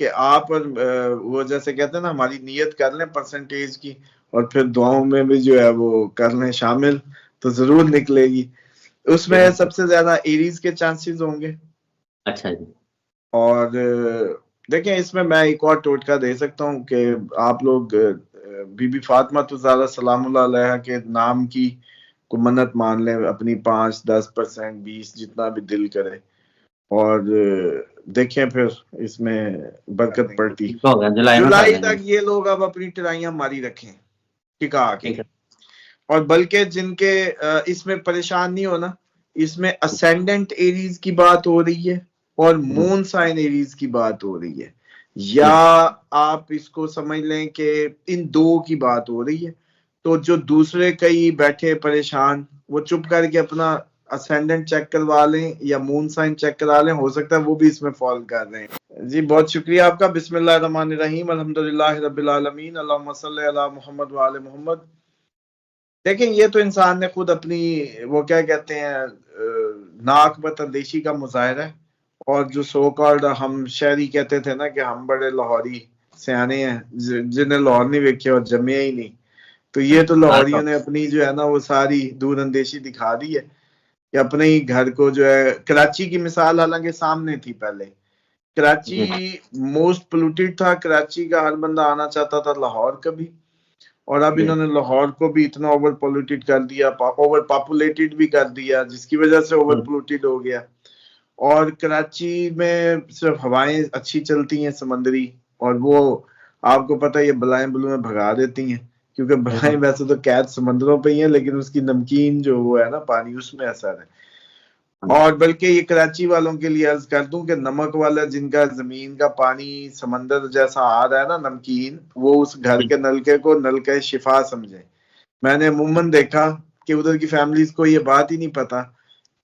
कि आप और वो जैसे कहते हैं ना, हमारी नीयत कर लें परसेंटेज की और फिर दुआओं में भी जो है वो कर लें शामिल, तो जरूर निकलेगी। उसमें सबसे ज्यादा एरीज के चांसेस होंगे। अच्छा जी। और देखें, इसमें मैं एक और टोटका दे सकता हूँ कि आप लोग बीबी फातिमा तो ज़ारा सलामुल्लाह अलैहा के नाम की को मन्नत मान लें अपनी, 5-10% 20 जितना भी दिल करे, और देखें फिर इसमें बरकत पड़ती। जुलाई तक ये लोग अब अपनी टराइयां मारी रखें टिका के। और बल्कि जिनके इसमें परेशान नहीं होना, इसमें असेंडेंट एरीज की बात हो रही है और मून साइन एरीज की बात हो रही है, या आप इसको समझ लें कि इन दो की बात हो रही है। तो जो दूसरे कई बैठे परेशान, वो चुप करके अपना असेंडेंट चेक करवा लें या मून साइन चेक करा लें, हो सकता है वो भी इसमें फॉल कर रहे हैं। जी बहुत शुक्रिया आपका। बिस्मिल्लाहिर्रहमानिर्रहीम, अल्हम्दुलिल्लाहि रब्बिल आलमीन, अल्लाहुम्मा सल्ली अला मुहम्मद व आले मुहम्मद। देखें, ये तो इंसान ने खुद अपनी वो क्या कहते हैं नाक बतंदेशी का मुजाहरा है। और जो सो कॉल्ड हम शहरी कहते थे ना कि हम बड़े लाहौरी सियाने हैं, जिन्हें लाहौर नहीं वेखे और जमे ही नहीं, तो ये तो लाहौरियों ने अपनी जो है ना वो सारी दूर अंदेशी दिखा दी है कि अपने ही घर को जो है, कराची की मिसाल हालांकि सामने थी पहले। कराची मोस्ट पोल्यूटेड था, कराची का हर बंदा आना चाहता था लाहौर कभी, और अब इन्होंने लाहौर को भी इतना ओवर पोल्यूटेड कर दिया, ओवर पॉपुलेटेड भी कर दिया, जिसकी वजह से ओवर पोल्यूटेड हो गया। और कराची में सिर्फ हवाएं अच्छी चलती हैं समंदरी, और वो आपको पता है ये बलाएं बलूएं भगा देती हैं, क्योंकि बलाएं वैसे तो कैद समंदरों पे ही है, लेकिन उसकी नमकीन जो वो है ना पानी, उसमें असर है। और बल्कि ये कराची वालों के लिए अर्ज कर दूं कि नमक वाला जिनका जमीन का पानी समंदर जैसा आ रहा है ना नमकीन, वो उस घर के नलके को नलके शिफा समझे। मैंने अमूमन देखा कि उधर की फैमिलीज को ये बात ही नहीं पता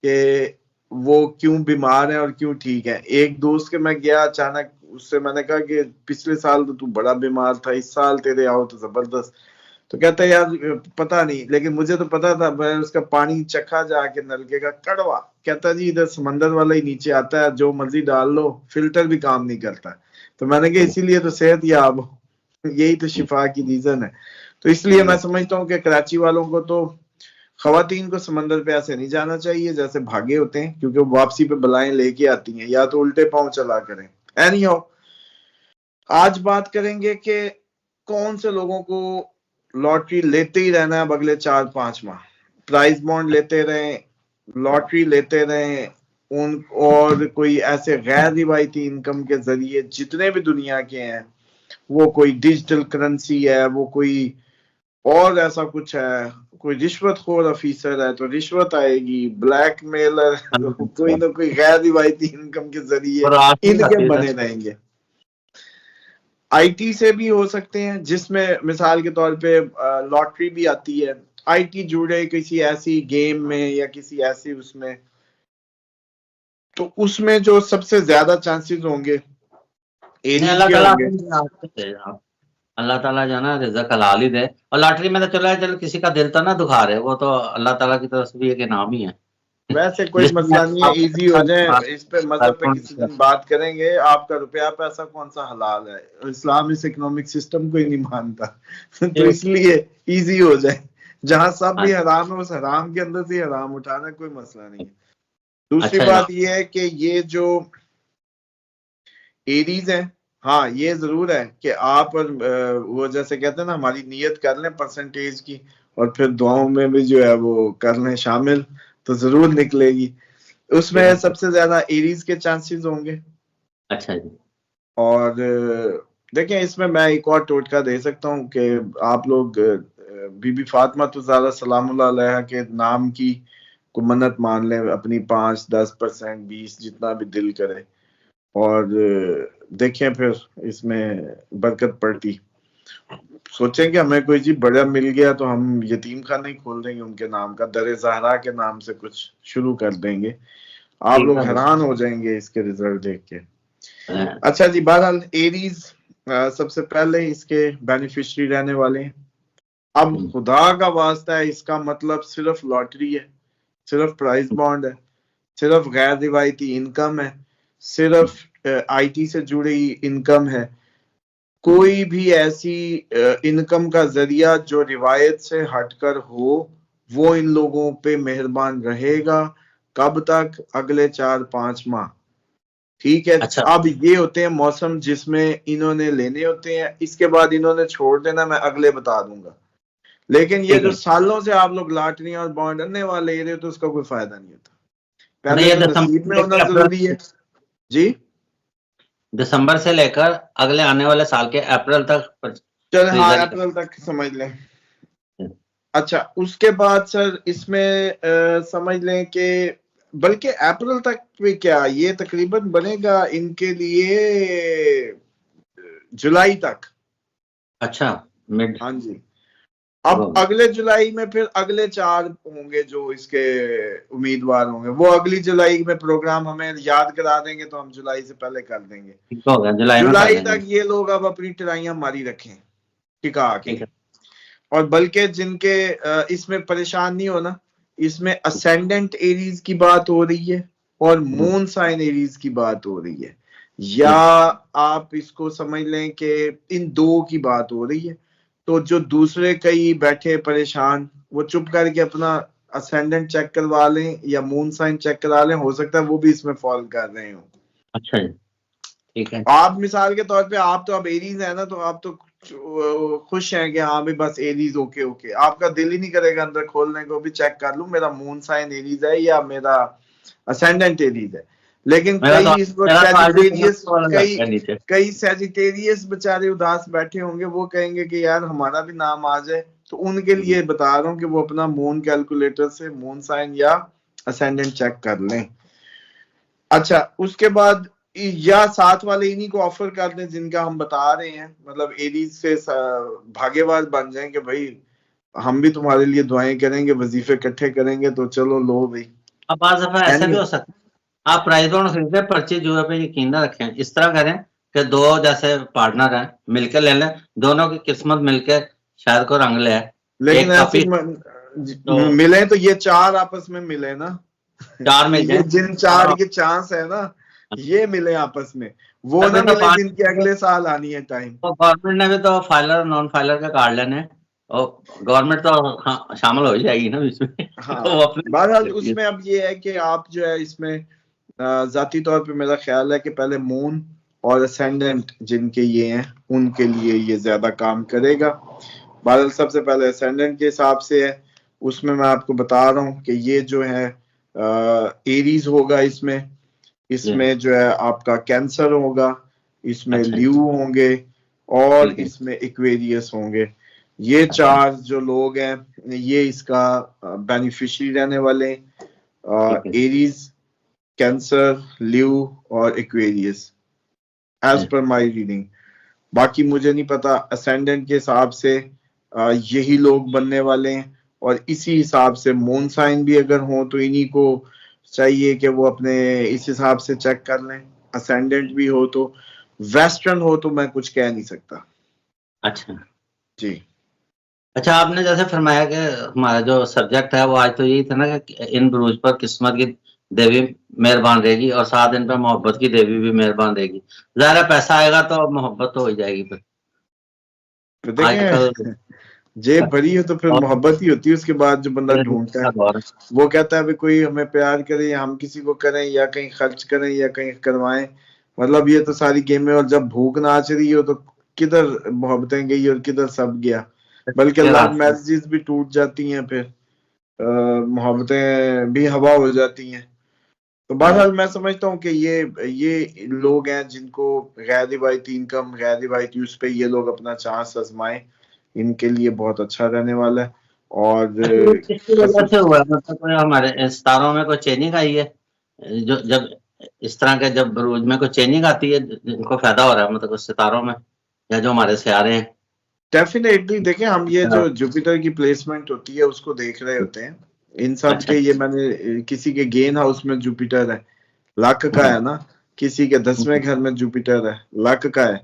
कि वो क्यों बीमार है और क्यों ठीक है। एक दोस्त के मैं गया अचानक, उससे मैंने कहा कि पिछले साल तो तू बड़ा बीमार था, इस साल तेरे आओ तो जबरदस्त। तो कहता है यार पता नहीं, लेकिन मुझे तो पता था। मैं उसका पानी चखा जाके नलके का, कड़वा। कहता जी इधर समंदर वाला ही नीचे आता है, जो मर्जी डाल लो, फिल्टर भी काम नहीं करता। तो मैंने कहा इसीलिए तो सेहत याब हो, यही तो शिफा की रीजन है। तो इसलिए मैं समझता हूँ कि कराची वालों को तो, खवातीन को समंदर पे ऐसे नहीं जाना चाहिए जैसे भागे होते हैं, क्योंकि वो वापसी पे बलाएं लेके आती हैं, या तो उल्टे पांव चला करें। एनीहाउ, आज बात करेंगे कि कौन से लोगों को लॉटरी लेते ही रहना है अब अगले 4-5 माह। प्राइज बॉन्ड लेते रहें, लॉटरी लेते रहें, उन और कोई ऐसे गैर रिवायती इनकम के जरिए जितने भी दुनिया के हैं, वो कोई डिजिटल करेंसी है, वो कोई और ऐसा कुछ है, कोई रिश्वतखोर ऑफिसर है तो रिश्वत आएगी, ब्लैकमेलर कोई ना कोई गैर रिवायती इनकम के जरिए इनके बने रहेंगे। आईटी से भी हो सकते हैं, जिसमें मिसाल के तौर पे लॉटरी भी आती है, आईटी जुड़े किसी ऐसी गेम में या किसी ऐसी उसमें, तो उसमें जो सबसे ज्यादा चांसेस होंगे एरीज के होंगे। अल्लाह ताला जो है ना रिज़्क़ हलाल ही दे। और लॉटरी में तो चलो किसी का दिल तो ना दुखा रहे, वो तो अल्लाह ताला की तरफ से भी एक इनाम ही है। वैसे कोई मसला नहीं है, इजी हो जाए। इस पे मजहब पे किसी दिन बात करेंगे। आपका रुपया पैसा कौन सा हलाल है, इस्लाम इस इकोनॉमिक सिस्टम को ही नहीं मानता तो इसलिए इजी हो जाए। जहां सब भी हराम है, उस हराम के अंदर से हराम उठाना कोई मसला नहीं है। दूसरी बात यह है कि ये जो एरीज है, हाँ ये जरूर है कि आप और वो जैसे कहते हैं ना, हमारी नीयत कर लें परसेंटेज की और फिर दुआओं में भी जो है वो कर लें शामिल, तो जरूर निकलेगी। उसमें सबसे ज्यादा एरीज के चांसेस होंगे। अच्छा जी। और देखें, इसमें मैं एक और टोटका दे सकता हूँ कि आप लोग बीबी फातिमा तो ज़ारा सलामुल्लाह अलैहा के नाम की को मन्नत मान लें अपनी, 5-10% 20 जितना भी दिल करे, और देखें फिर इसमें बरकत पड़ती। सोचें कि हमें कोई जी बड़ा मिल गया तो हम यतीम खाना ही खोल देंगे उनके नाम का, दर ज़हरा के नाम से कुछ शुरू कर देंगे। आप लोग हैरान हो जाएंगे इसके रिजल्ट देख के। अच्छा जी, बहरहाल एरीज सबसे पहले इसके बेनिफिशियरी रहने वाले हैं। अब खुदा का वास्ता है, इसका मतलब सिर्फ लॉटरी है, सिर्फ प्राइज बॉन्ड है, सिर्फ गैर रिवायती इनकम है, सिर्फ आईटी से जुड़ी इनकम है, कोई भी ऐसी इनकम का जरिया जो रिवायत से हटकर हो, वो इन लोगों पे मेहरबान रहेगा। कब तक? अगले 4-5 माह। ठीक है। अच्छा अब ये होते हैं मौसम जिसमें इन्होंने लेने होते हैं, इसके बाद इन्होंने छोड़ देना, मैं अगले बता दूंगा। लेकिन ये ठीक जो है। सालों से आप लोग लॉटरी और बॉन्ड अन्य वाले ले रहे हो, तो उसका कोई फायदा नहीं होता। मतलब पहले ये तो नसीब में होना जरूरी है। जी, दिसंबर से लेकर अगले आने वाले साल के अप्रैल तक चल हाँ, फ्रीजर अप्रैल तक समझ लें। अच्छा, उसके बाद सर इसमें समझ लें कि बल्कि अप्रैल तक भी क्या, ये तकरीबन बनेगा इनके लिए जुलाई तक। अच्छा मिड हाँ जी। अब अगले जुलाई में फिर अगले 4 होंगे जो इसके उम्मीदवार होंगे, वो अगली जुलाई में प्रोग्राम हमें याद करा देंगे तो हम जुलाई से पहले कर देंगे। हो गया, जुलाई में कर जुलाई देंगे। तक ये लोग अब अपनी टराइयां मारी रखें टिका के। ठीक है। और बल्कि जिनके इसमें परेशान नहीं होना, इसमें असेंडेंट एरीज की बात हो रही है और मून साइन एरीज की बात हो रही है, या आप इसको समझ लें कि इन दो की बात हो रही है। तो जो दूसरे कई बैठे परेशान, वो चुप करके अपना असेंडेंट चेक करवा लें या मून साइन चेक करा लें, हो सकता है वो भी इसमें फॉल कर रहे हो। अच्छा जी, ठीक है। आप मिसाल के तौर पे, आप तो अब एरीज है ना, तो आप तो खुश हैं कि हाँ भाई बस एरीज ओके ओके, आपका दिल ही नहीं करेगा अंदर खोलने को भी चेक कर लूं मेरा मून साइन एरीज है या मेरा असेंडेंट एरीज है। लेकिन कई इस वक्त सैजिटेरियस, कई सैजिटेरियस बेचारे उदास बैठे होंगे, वो कहेंगे कि यार हमारा भी नाम आ जाए। तो उनके लिए बता रहा हूँ कि वो अपना मून कैलकुलेटर से मून साइन या असेंडेंट चेक कर लें। अच्छा, उसके बाद या साथ वाले इन्हीं को ऑफर कर दें जिनका हम बता रहे हैं, मतलब एरीज से भाग्यवान बन जाएं कि भाई हम भी तुम्हारे लिए दुआएं करेंगे, वजीफे इकट्ठे करेंगे, तो चलो लो भाई। अब बात दफा ऐसा भी हो सकता है, आप प्राइज बॉन्ड खरीदे, पर्ची जुए पे यकीन न रखें। इस तरह करें कि दो जैसे पार्टनर हैं, मिलकर ले लें, दोनों की किस्मत मिलकर शायद को रंग ले। लेकिन एक ऐसे तो मिले तो ये 4 आपस में मिले ना। 4 मिल ये जाए जिन 4 के चांस है ना, ये मिले आपस में, वो ना तो मिले जिनके अगले साल आनी है टाइम। तो गवर्नमेंट ने भी तो फाइलर और नॉन फाइलर के कार्ड लेने हैं, और गवर्नमेंट तो हाँ, शामिल हो जाएगी ना इसमें। हाँ, तो वो बहरहाल अपने उसमें अब ये है कि आप जो है इसमें जाती तौर पे मेरा ख्याल है कि पहले मून और असेंडेंट जिनके ये हैं उनके लिए ये ज्यादा काम करेगा। बहरहाल सबसे पहले असेंडेंट के हिसाब से है, उसमें मैं आपको बता रहा हूँ कि ये जो है एरीज होगा, इसमें जो है आपका कैंसर होगा, इसमें अच्छा ल्यू होंगे और ठीक है। इसमें इक्वेरियस होंगे। ये 4 जो लोग हैं ये इसका बेनिफिशियरी रहने वाले ठीक है। एरीज, कैंसर, ल्यू और Aquarius, as per my reading. बाकी मुझे नहीं पता, असेंडेंट के हिसाब से यही लोग बनने वाले हैं, और इसी हिसाब से मून साइन भी अगर हो तो इन्हीं को चाहिए कि वो अपने इस हिसाब से चेक कर लें। असेंडेंट भी हो तो, वेस्टर्न हो तो मैं कुछ कह नहीं सकता। अच्छा जी, अच्छा, आपने जैसे फरमाया कि हमारा जो सब्जेक्ट है वो आज तो यही था ना कि इन बुरूज पर किस्मत की देवी मेहरबान रहेगी और साथ इन पर मोहब्बत की देवी भी मेहरबान रहेगी। ज़ाहिर है पैसा आएगा तो मोहब्बत तो हो ही जाएगी फिर। तो आजकल देखें जेब भरी हो तो फिर और मोहब्बत ही होती है, उसके बाद जो बंदा ढूंढता है दौर है। वो कहता है भी कोई हमें प्यार करे या हम किसी को करें या कहीं खर्च करें या कहीं करवाएं, मतलब ये तो सारी गेमें। और जब भूख नाच रही हो तो किधर मोहब्बतें गई और किधर सब गया, बल्कि फिर लव हाथ से मैरिजेस भी टूट जाती हैं, फिर मोहब्बतें भी हवा हो जाती हैं। तो बहरहाल मैं समझता हूँ कि ये लोग हैं जिनको गैर रिवायती इनकम, गैर रिवायती उस पे ये लोग अपना चांस आजमाएं, इनके लिए बहुत अच्छा रहने वाला है। और ये किसकी वजह से हुआ है? मतलब कोई हमारे सितारों में कोई चेंजिंग आई है, जो जब इस तरह के जब बुरूज में कोई चेंजिंग आती है जिनको फायदा हो रहा है, मतलब कुछ सितारों में या जो हमारे सियारे हैं। डेफिनेटली देखें, हम ये जो जुपिटर की प्लेसमेंट होती है उसको देख रहे होते हैं। इन सब अच्छा के ये मैंने किसी के गेन हाउस में जुपिटर है, लक का है ना, किसी के 10वें घर में जुपिटर है, लक का है,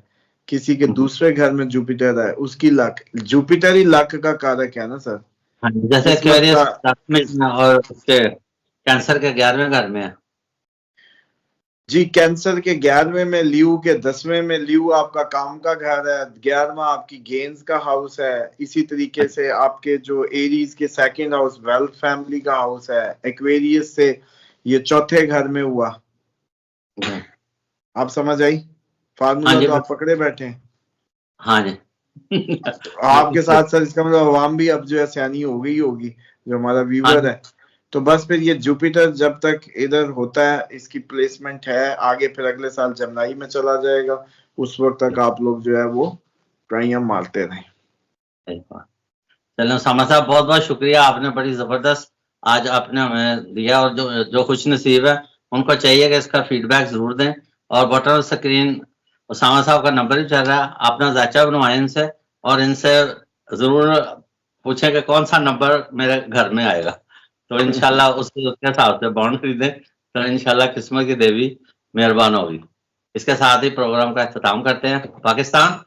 किसी के दूसरे घर में जुपिटर है, उसकी लक, जुपिटर ही लक का कारक है ना सर, हाँ जी, जैसे किस्मत एक्वेरियस का। में और उसके कैंसर के 11वें घर में है। जी, कैंसर के 11वें में ल्यू के 10वें में ल्यू आपका काम का घर है, 11वां आपकी गेंस का हाउस है। इसी तरीके से आपके जो एरीज के सेकंड हाउस वेल्थ फैमिली का हाउस है। एक्वेरियस से ये चौथे घर में हुआ। आप समझ आई? फार्मूला तो आप पकड़े बैठे हैं। हाँ जी। तो आपके साथ सर इसका मतलब अवाम भी अब जो है सियानी हो गई होगी, जो हमारा व्यूअर है। तो बस फिर ये जुपिटर जब तक इधर होता है, इसकी प्लेसमेंट है, आगे फिर अगले साल जमनाई में चला जाएगा, उस वक्त तक आप लोग जो है वो ट्राइयां मारते रहें। चलो सामा साहब, बहुत बहुत शुक्रिया, आपने बड़ी जबरदस्त आज आपने हमें दिया, और जो खुश नसीब है उनको चाहिए कि इसका फीडबैक जरूर दें। और बटन स्क्रीन उसामा साहब का नंबर भी चल रहा है, अपना जायचा बनवाएं इनसे, और इनसे जरूर पूछें कि कौन सा नंबर मेरे घर में आएगा, तो इंशाल्लाह उसके हिसाब से बॉन्ड खरीदें, तो इंशाल्लाह किस्मत की देवी मेहरबान होगी। इसके साथ ही प्रोग्राम का अख्ताम करते हैं। पाकिस्तान